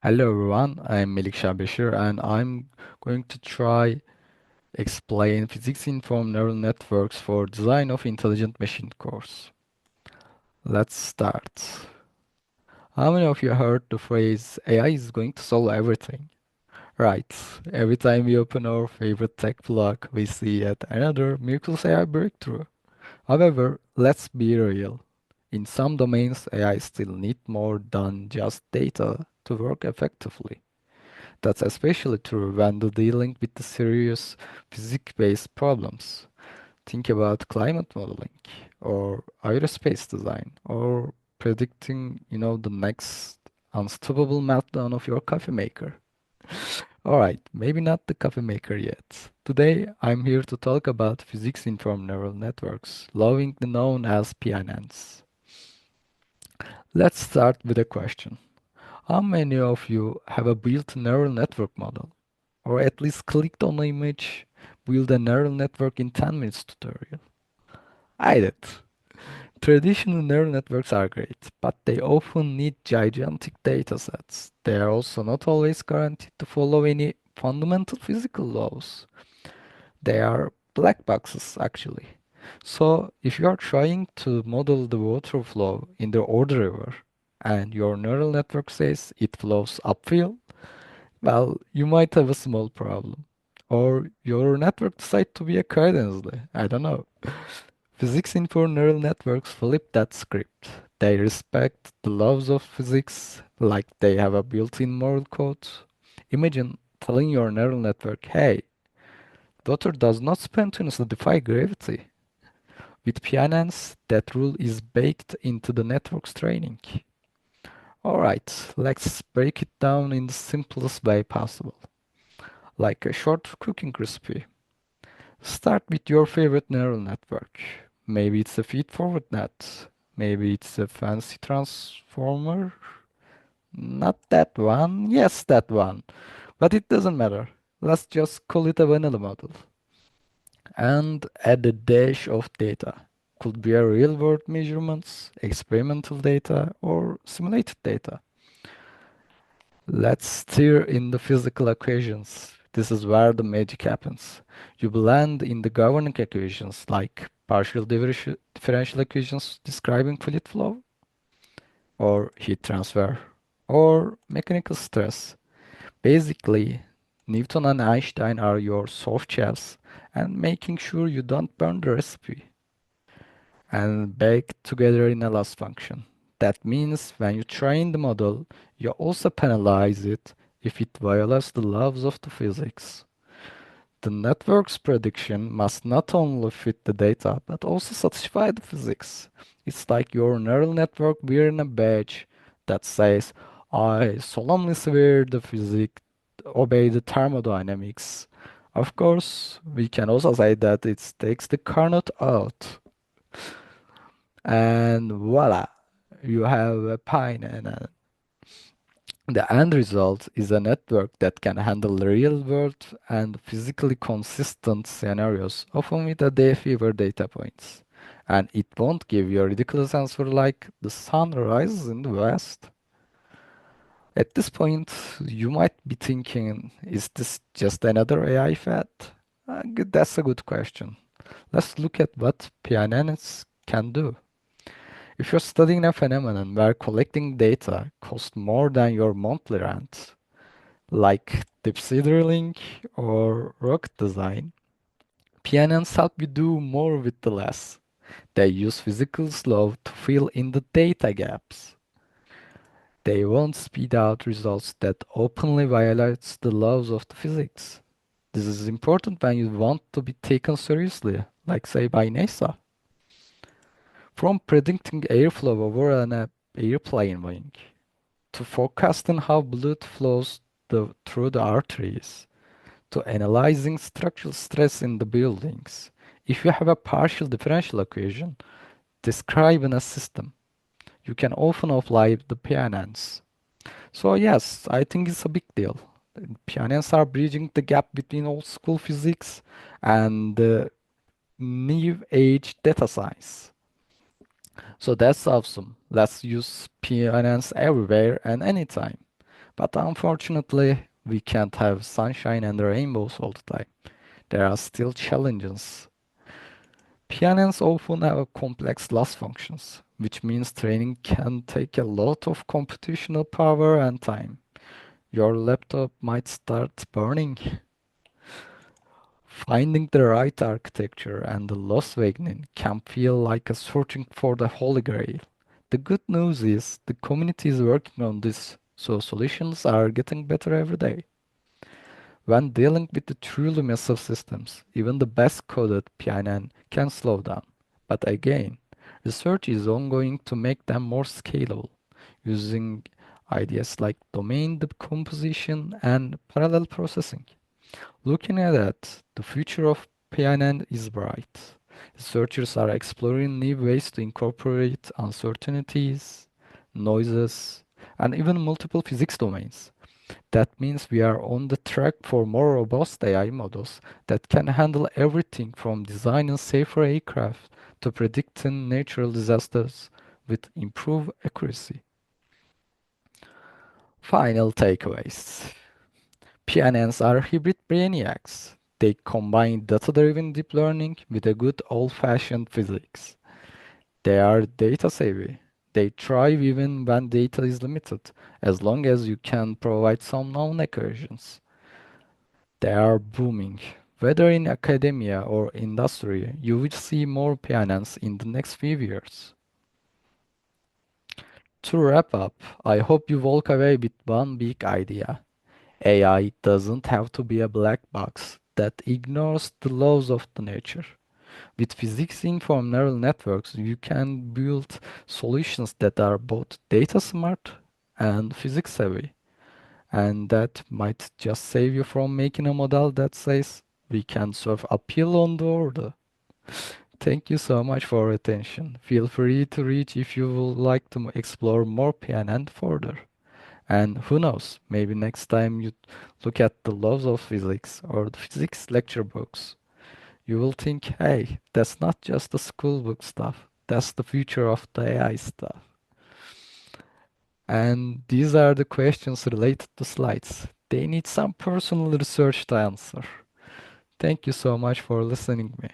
Hello everyone, I'm Melik Shabashir and I'm going to try explain physics informed neural networks for design of intelligent machine course. Let's start. How many of you heard the phrase AI is going to solve everything? Right. Every time we open our favorite tech blog, we see yet another miraculous AI breakthrough. However, let's be real. In some domains, AI still need more than just data to work effectively. That's especially true when dealing with the serious physics-based problems. Think about climate modeling or aerospace design or predicting, the next unstoppable meltdown of your coffee maker. All right, maybe not the coffee maker yet. Today, I'm here to talk about physics-informed neural networks, lovingly known as PNNs. Let's start with a question. How many of you have a built neural network model? Or at least clicked on the image, build a neural network in 10 minutes tutorial? I did. Traditional neural networks are great, but they often need gigantic data sets. They are also not always guaranteed to follow any fundamental physical laws. They are black boxes, actually. So, if you are trying to model the water flow in the Oder River, and your neural network says it flows upfield, well, you might have a small problem. Or your network decides to be a cadence. I don't know. Physics in for neural networks flip that script. They respect the laws of physics like they have a built-in moral code. Imagine telling your neural network, hey, water does not spontaneously defy gravity. With PNNs, that rule is baked into the network's training. Alright, let's break it down in the simplest way possible, like a short cooking recipe. Start with your favorite neural network. Maybe it's a feed-forward net. Maybe it's a fancy transformer. Not that one. Yes, that one. But it doesn't matter. Let's just call it a vanilla model. And add a dash of data. Could be a real-world measurements, experimental data, or simulated data. Let's steer in the physical equations. This is where the magic happens. You blend in the governing equations like partial differential equations describing fluid flow, or heat transfer, or mechanical stress. Basically, Newton and Einstein are your soft shells and making sure you don't burn the recipe and bake together in a loss function. That means when you train the model, you also penalize it if it violates the laws of the physics. The network's prediction must not only fit the data, but also satisfy the physics. It's like your neural network wearing a badge that says, I solemnly swear the physics obey the thermodynamics. Of course, we can also say that it takes the Carnot out. And voila, you have a pine and the end result is a network that can handle real world and physically consistent scenarios, often with a day fewer data points. And it won't give you a ridiculous answer like the sun rises in the west. At this point, you might be thinking, is this just another AI fad? That's a good question. Let's look at what PNNs can do. If you're studying a phenomenon where collecting data costs more than your monthly rent, like deep sea drilling or rock design, PNNs help you do more with the less. They use physical slow to fill in the data gaps. They won't speed out results that openly violates the laws of the physics. This is important when you want to be taken seriously, like say by NASA. From predicting airflow over an airplane wing to forecasting how blood flows through the arteries, to analyzing structural stress in the buildings. If you have a partial differential equation describing a system, you can often apply the PNNs. So yes, I think it's a big deal. PNNs are bridging the gap between old school physics and new age data science. So that's awesome. Let's use PNNs everywhere and anytime. But unfortunately, we can't have sunshine and rainbows all the time. There are still challenges. PNNs often have complex loss functions, which means training can take a lot of computational power and time. Your laptop might start burning. Finding the right architecture and the loss wagoning can feel like a searching for the Holy Grail. The good news is the community is working on this, so solutions are getting better every day. When dealing with the truly massive systems, even the best coded PNN can slow down. But again, research is ongoing to make them more scalable, using ideas like domain decomposition and parallel processing. Looking at it, the future of PNN is bright. Researchers are exploring new ways to incorporate uncertainties, noises, and even multiple physics domains. That means we are on the track for more robust AI models that can handle everything from designing safer aircraft to predicting natural disasters with improved accuracy. Final takeaways. PNNs are hybrid brainiacs. They combine data-driven deep learning with a good old-fashioned physics. They are data savvy. They thrive even when data is limited, as long as you can provide some known equations. They are booming. Whether in academia or industry, you will see more PNNs in the next few years. To wrap up, I hope you walk away with one big idea. AI doesn't have to be a black box that ignores the laws of the nature. With physics-informed neural networks, you can build solutions that are both data smart and physics savvy. And that might just save you from making a model that says we can serve appeal on the order. Thank you so much for your attention. Feel free to reach if you would like to explore more PNN further. And who knows, maybe next time you look at the laws of physics or the physics lecture books, you will think, hey, that's not just the school book stuff. That's the future of the AI stuff. And these are the questions related to slides. They need some personal research to answer. Thank you so much for listening me.